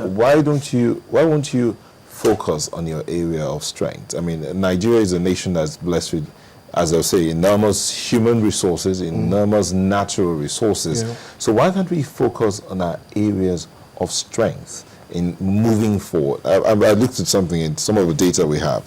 why won't you focus on your area of strength? I mean, Nigeria is a nation that's blessed with, as I say, enormous human resources, enormous natural resources. Yeah. So why can't we focus on our areas of strength in moving forward? I looked at something in some of the data we have.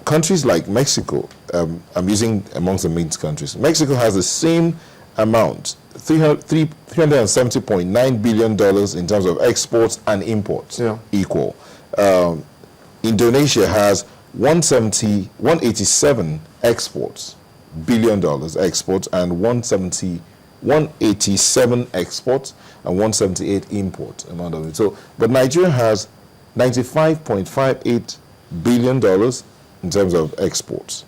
Countries like Mexico, I'm using amongst the main countries. Mexico has the same amount, $370.9 billion in terms of exports and imports, equal. Indonesia has 187 billion dollars exports and 187 exports and 178 imports amount of it. So, but Nigeria has $95.58 billion in terms of exports.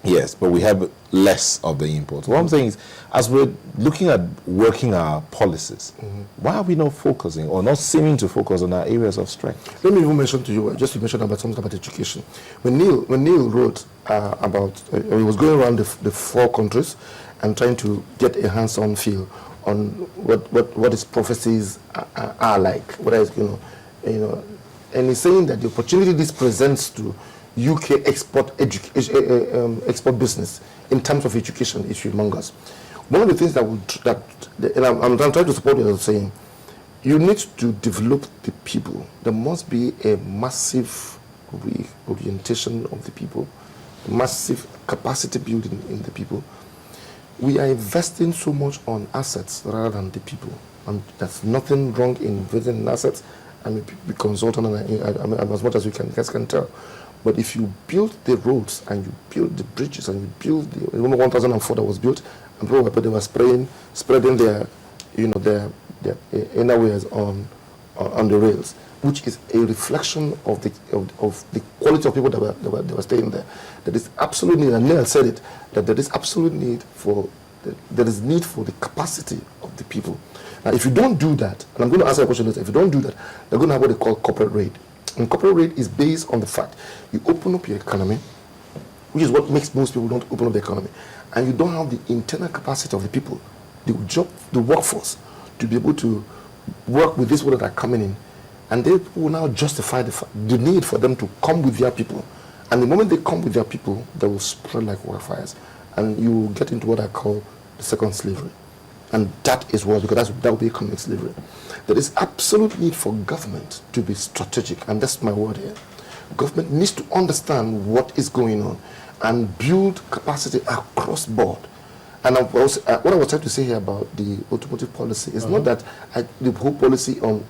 Yes, but we have less of the imports. What I'm saying is, as we're looking at working our policies, why are we not focusing or not seeming to focus on our areas of strength? Let me even mention to you, just to mention about something about education. When Neil wrote about, he was going around the 4 countries and trying to get a hands-on feel on what his prophecies are like. What is, and he's saying that the opportunity this presents to UK export business in terms of education is humongous. One of the things and I'm trying to support what you're saying, you need to develop the people. There must be a massive orientation of the people, massive capacity building in the people. We are investing so much on assets rather than the people, and there's nothing wrong in investing in assets. I mean, be consultant, and as much as you guys can tell. But if you build the roads and you build the bridges and you build the, remember 1004 that was built, and they were spreading their innerwears on the rails, which is a reflection of the quality of people that were staying there. There is absolute need, and Neil said it, that there is absolute need for the capacity of the people. Now, if you don't do that, and I'm going to answer a question later, if you don't do that, they're going to have what they call corporate raid. And corporate raid is based on the fact you open up your economy, which is what makes most people don't open up the economy, and you don't have the internal capacity of the people, the workforce, to be able to work with these people that are coming in, and they will now justify the need for them to come with their people. And the moment they come with their people, they will spread like wildfires, and you will get into what I call the second slavery. And that is what, because that will be economic slavery. There is absolute need for government to be strategic, and that's my word here. Government needs to understand what is going on and build capacity across board. And what I was trying to say here about the automotive policy is not that the whole policy in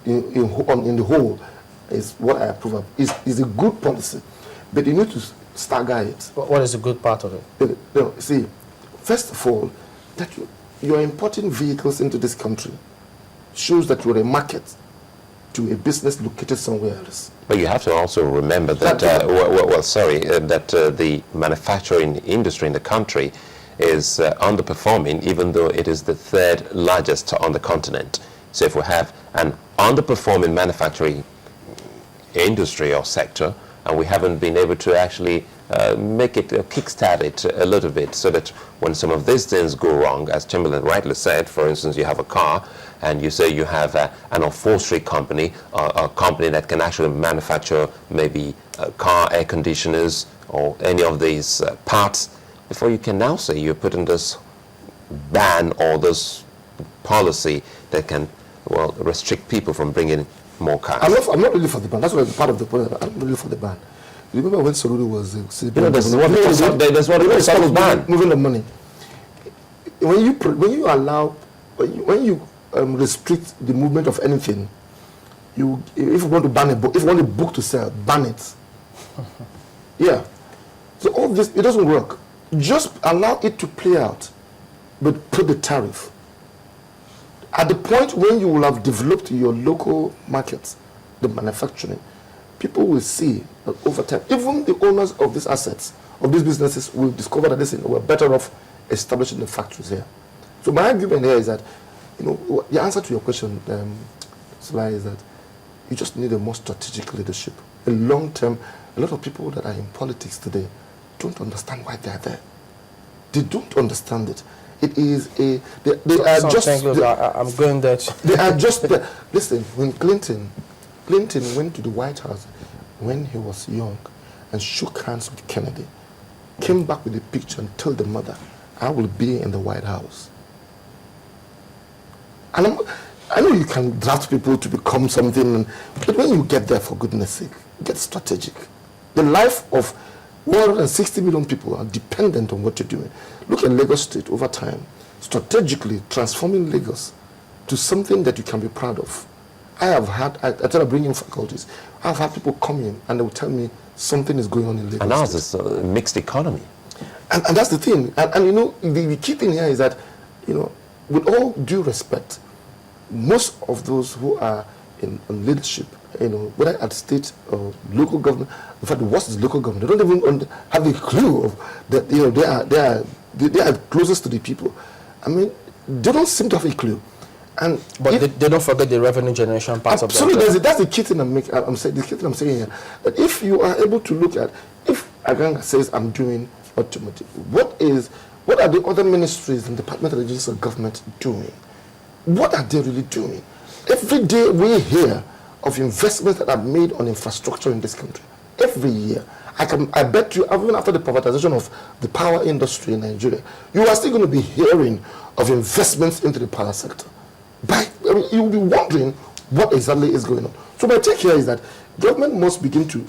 the whole is what I approve of. Is a good policy, but you need to stagger it. What is a good part of it? See, first of all, that you are importing vehicles into this country shows that you're a market to a business located somewhere else. But you have to also remember that, that the manufacturing industry in the country is underperforming, even though it is the 3rd largest on the continent. So if we have an underperforming manufacturing industry or sector, and we haven't been able to actually make it, kickstart it a little bit, so that when some of these things go wrong, as Chamberlain rightly said, for instance, you have a car, and you say you have an upholstery company, a company that can actually manufacture maybe car air conditioners or any of these parts, before you can now say you're putting this ban or this policy that can, well, restrict people from bringing more cars. I'm not really for the ban. That's what part of the point. I'm really for the ban. You remember when Soludo was that's what it was ban. Moving the money. When you allow, when you restrict the movement of anything, if you want to ban a book, if you want a book to sell, ban it. Yeah. So all this, it doesn't work. Just allow it to play out, but put the tariff. At the point when you will have developed your local markets, the manufacturing, people will see that over time, even the owners of these assets, of these businesses, will discover that we're better off establishing the factories here. So my argument here is that, the answer to your question, Sly, is that you just need a more strategic leadership. A long-term, a lot of people that are in politics today don't understand why they are there. They don't understand it. It is a, they are just, I'm going there. They are just, listen, when Clinton went to the White House when he was young and shook hands with Kennedy, came back with a picture and told the mother, I will be in the White House. And I know you can draft people to become something, but when you get there, for goodness sake, get strategic. The life of 160 million people are dependent on what you're doing. Look at Lagos State over time, strategically transforming Lagos to something that you can be proud of. I have had, I try to bring in faculties, I've had people come in and they will tell me something is going on in Lagos. And ours is a mixed economy. And that's the thing. And you know, the key thing here is that, you know, with all due respect, most of those who are in leadership, you know, whether at state or local government, in fact, the worst is local government. They don't even have a clue of that. You know, they are closest to the people. I mean, they don't seem to have a clue. But they don't forget the revenue generation part of that. Absolutely, that's the key thing I'm saying. The key thing I'm saying here, that if you are able to look at, if Aganga says I'm doing automotive, what are the other ministries and departmental agencies of government doing? What are they really doing? Every day we hear of investments that are made on infrastructure in this country. Every year. I bet you, even after the privatization of the power industry in Nigeria, you are still going to be hearing of investments into the power sector. You'll be wondering what exactly is going on. So my take here is that government must begin to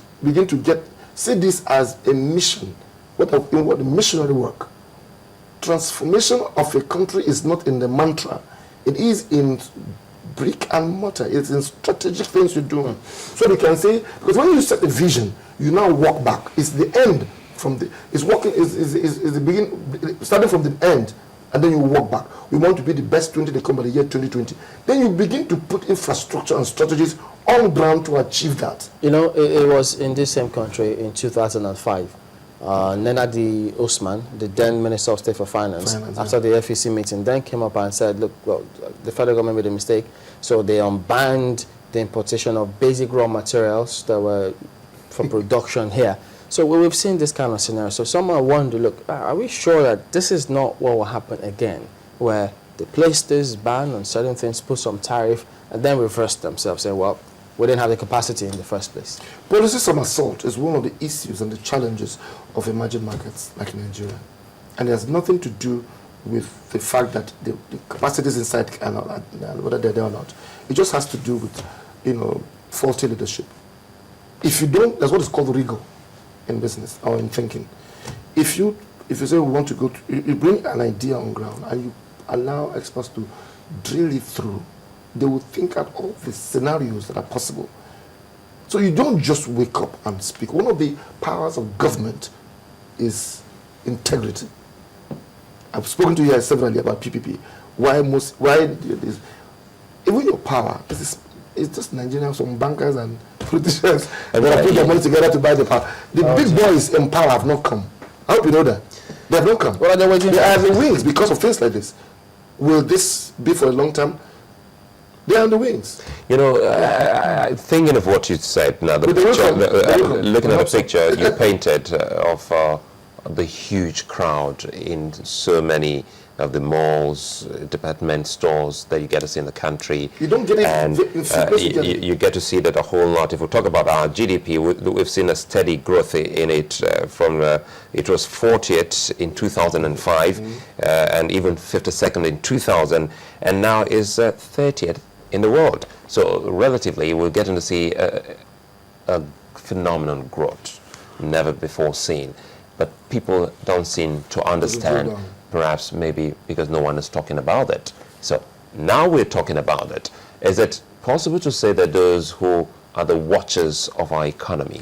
see this as a mission, what the missionary work. Transformation of a country is not in the mantra. It is in brick and mortar. It's in strategic things you're doing. So you can say, because when you set a vision, you now walk back. It's the end from the, it's walking, is the beginning, starting from the end, and then you walk back. We want to be the best 20 they come by the year 2020. Then you begin to put infrastructure and strategies on ground to achieve that. You know, it was in this same country in 2005. Nenadi Usman, the then Minister of State for Finance, after the FEC meeting, then came up and said, look, well, the federal government made a mistake, so they unbanned the importation of basic raw materials that were for production here. So we've seen this kind of scenario. So someone wondered, look, are we sure that this is not what will happen again, where they place this ban on certain things, put some tariff, and then reverse themselves, say, well, we didn't have the capacity in the first place. Policy somersault is one of the issues and the challenges of emerging markets like Nigeria. And it has nothing to do with the fact that the capacities inside are not, whether they're there or not. It just has to do with, you know, faulty leadership. If you don't, that's what is called rigor in business or in thinking. If you say we want to go to, you bring an idea on ground and you allow experts to drill it through, they will think at all the scenarios that are possible. So you don't just wake up and speak. One of the powers of government is integrity. I've spoken to you severally about PPP. Why this? Even your power, it's just Nigerians, some bankers and politicians that are putting their money together to buy the power. The big boys in power have not come. I hope you know that. They have not come. What are they waiting for? They are in the wings because of things like this. Will this be for a long time? They are on the wings. You know, thinking of what you said now, the picture, looking at the picture you painted of the huge crowd in so many of the malls, department stores that you get to see in the country. You don't get it. And you get to see that a whole lot. If we talk about our GDP, we've seen a steady growth in it from, it was 40th in 2005 and even 52nd in 2000, and now is 30th in the world. So relatively, we're getting to see a phenomenal growth, never before seen. But people don't seem to understand, perhaps maybe because no one is talking about it. So now we're talking about it. Is it possible to say that those who are the watchers of our economy,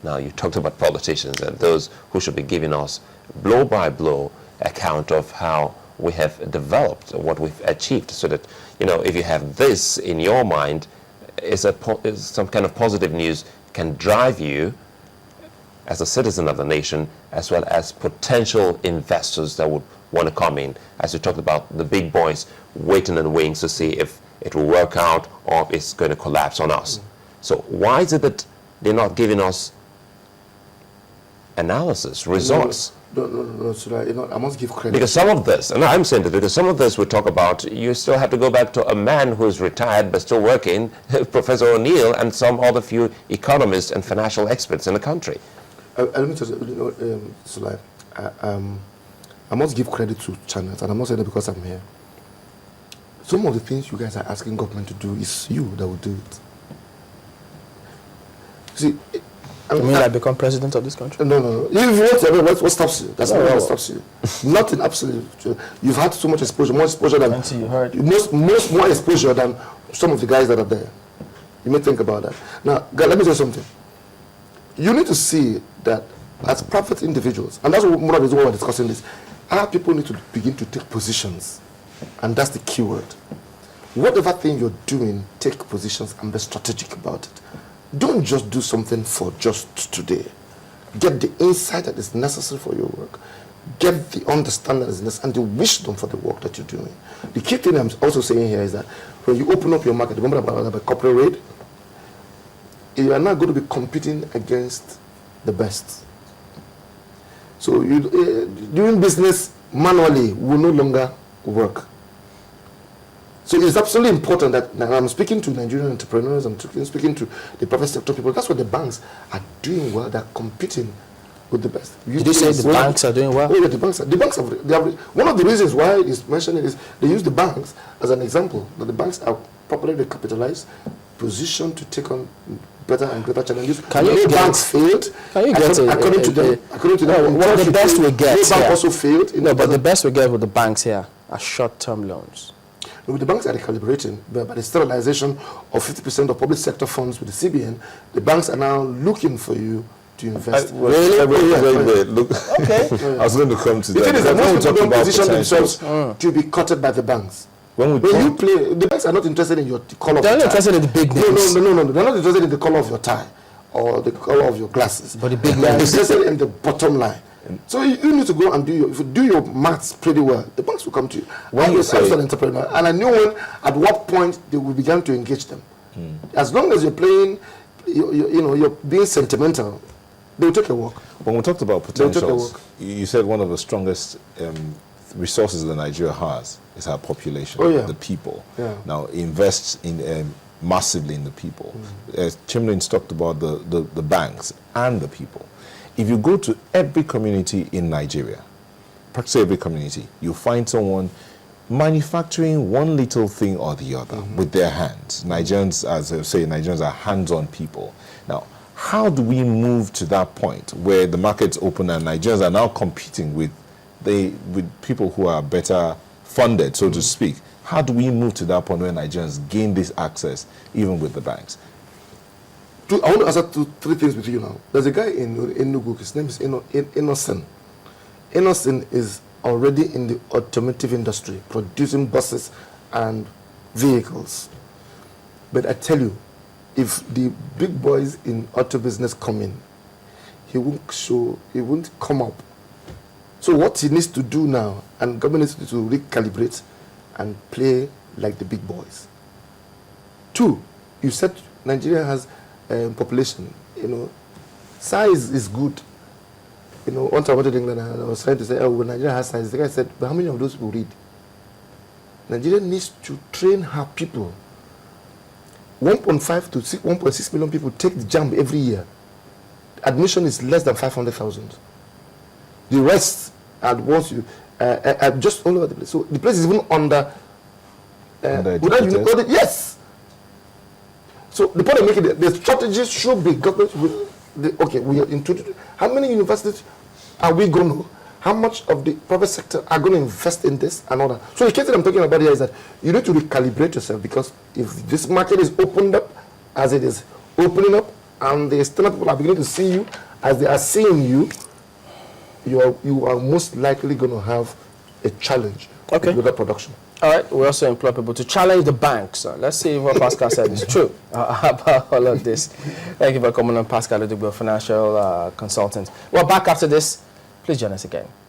now you talked about politicians and those who should be giving us blow by blow account of how we have developed, what we've achieved, so that, you know, if you have this in your mind, is some kind of positive news can drive you as a citizen of the nation, as well as potential investors that would want to come in, as we talked about the big boys waiting in the wings to see if it will work out or if it's going to collapse on us. So why is it that they're not giving us analysis, results? No, so you know, I must give credit. Because some of this, and I'm saying that because some of this we talk about, you still have to go back to a man who's retired but still working, Professor O'Neill, and some other few economists and financial experts in the country. Let me tell you, Sulai, I must give credit to channels, and I'm not saying that because I'm here. Some of the things you guys are asking government to do is you that will do it. See, You mean like become president of this country? No. If you want, what stops you? That's not what stops you. Nothing, absolutely. You've had so much exposure, more exposure than Until you heard. more exposure than some of the guys that are there. You may think about that. Now, God, let me tell you something. You need to see that as private individuals, and that's one of the reasons why we're discussing this. Our people need to begin to take positions, and that's the key word. Whatever thing you're doing, take positions and be strategic about it. Don't just do something for just today. Get the insight that is necessary for your work. Get the understanding that is necessary and the wisdom for the work that you're doing. The key thing I'm also saying here is that when you open up your market, remember about corporate rate, you are not going to be competing against the best. So doing business manually will no longer work. So it's absolutely important that now I'm speaking to Nigerian entrepreneurs, I'm speaking to the private sector people. That's what the banks are doing well. They're competing with the best. Did you say the banks are doing well? Oh, yeah, the banks have, one of the reasons why it's mentioned is they use the banks as an example, that the banks are properly recapitalized, positioned to take on better and greater challenges. Can you banks failed. Can you get according to them, what the best we get the bank here? also failed. No, but the best we get with the banks here are short-term loans. With the banks are recalibrating, but by the sterilization of 50% of public sector funds with the CBN, the banks are now looking for you to invest. Wait, look. Okay. I was going to come to The that. thing is that most people don't position potential. themselves to be courted by the banks. When you play, the banks are not interested in your color of They're your not tie. interested in the big names. No. They're not interested in the color of your tie or the color of your glasses. But the big They're names. interested in the bottom line. So you need to go and if you do your maths pretty well, the banks will come to you. When you say an entrepreneur, and I knew at what point they will begin to engage them. As long as you're playing, you're being sentimental, they'll take a walk. When we talked about potentials, you said one of the strongest resources that Nigeria has is our population, the people. Yeah. Now, invest in massively in the people. Chimlin's talked about the banks and the people. If you go to every community in Nigeria, practically every community, you find someone manufacturing one little thing or the other with their hands. Nigerians, as I say, Nigerians are hands-on people. Now, how do we move to that point where the market's open and Nigerians are now competing with people who are better funded, so to speak? How do we move to that point where Nigerians gain this access, even with the banks? I want to answer three things with you now. There's a guy in Enugu, his name is Innocent. Innocent is already in the automotive industry, producing buses and vehicles. But I tell you, if the big boys in auto business come in, he won't come up. So what he needs to do now, and government needs to recalibrate and play like the big boys. Two, you said Nigeria has population, size is good. One time I went to England and I was trying to say, oh, when Nigeria has size, the guy said, but how many of those people read? Nigeria needs to train her people. 1.5 to 1.6 million people take the JAMB every year. Admission is less than 500,000. The rest are just all over the place. So the place is even under. Yes. So the point I'm making, the strategy should be government. We are into. How many universities are we going to? How much of the private sector are going to invest in this and all that? So the case that I'm talking about here is that you need to recalibrate yourself, because if this market is opened up as it is opening up, and the external people are beginning to see you as they are seeing you, you are most likely going to have a challenge with the production. All right, we also employ people to challenge the banks. Let's see if what Pascal said is true about all of this. Thank you for coming on, Pascal Odigbo, financial consultant. Well, back after this. Please join us again.